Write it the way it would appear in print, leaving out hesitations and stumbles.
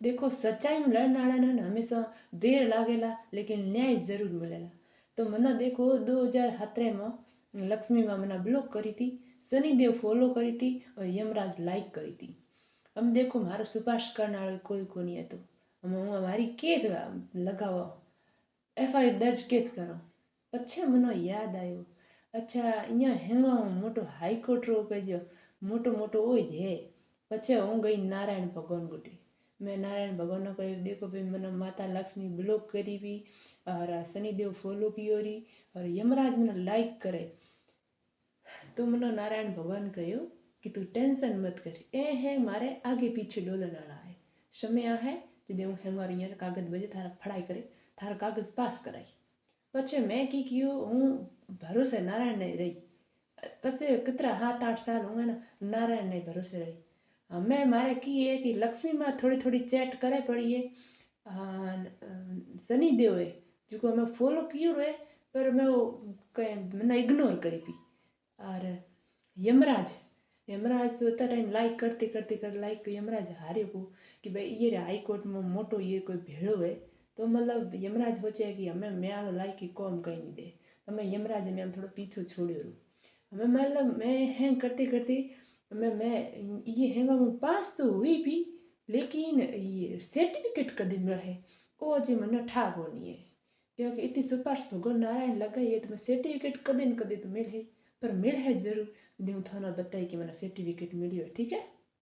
देखो सच्चाई में लड़ने वाला ने हमेशा देर लागेला लेकिन न्याय जरूर मिलेला। तो मना देखो 2017 में लक्ष्मी में मना ब्लॉक करी थी, सनी देव फॉलो करी थी और यमराज लाइक करी थी। हम देखो मारो सुपाश करने वालो कोई को नहीं है तो हम हमारी के लगाओ एफआईआर दर्ज केत करो। पछे मनो याद आयो अच्छा अँ हेंगा मोटो हाईकोर्ट रो पेजो मोटो मोटो ओ है। पछे हूँ गई नारायण भगवान गुटी। मैं नारायण भगवान को देखो भाई मैंने माता लक्ष्मी ब्लॉक करी भी और शनिदेव फॉलो की ओरी और यमराज मैंने लाइक करे। तो मैंने नारायण भगवान कहो कि तू टेंशन मत कर ए है मारे आगे पीछे डोलन वाला है समय आ है जब हूँ हेंगा कागज बजे थारा फड़ाई करे थारा कागज पास कराई। पछे मैं की कियो हूँ भरोसे नारायण ने रही। पछे कितना 7-8 साल हूँ ना नारायण ने भरोसे रही। मैं मारे की है कि लक्ष्मी माँ थोड़ी थोड़ी चैट करे पड़ी है शनि देव है जो मैं फॉलो कियो है पर मैं वो मैंने इग्नोर करी थी। और यमराज यमराज तो इतना टाइम लाइक करते करते कर लाइक यमराज हारे को कि भाई ये हाई कोर्ट में मोटो ये कोई भेड़ो है। तो मतलब यमराज सोचे कि हमें मैं आलो लाइक की कौन कहीं नहीं दे तो मैं यमराज में थोड़ा पीछे छोड़ो रू। हमें मतलब मैं हैंग करते करते मैं ये हैंग में पास तो हुई भी लेकिन ये सर्टिफिकेट कभी मिले वो जी मैंने ठा होनी है क्योंकि इतनी सुपाश भगवान नारायण लगाई है तो मैं सर्टिफिकेट कभी न कभी तो मिले पर मिल है जरूर। दूँ थाना बताई कि मैंने सर्टिफिकेट मिली है ठीक है।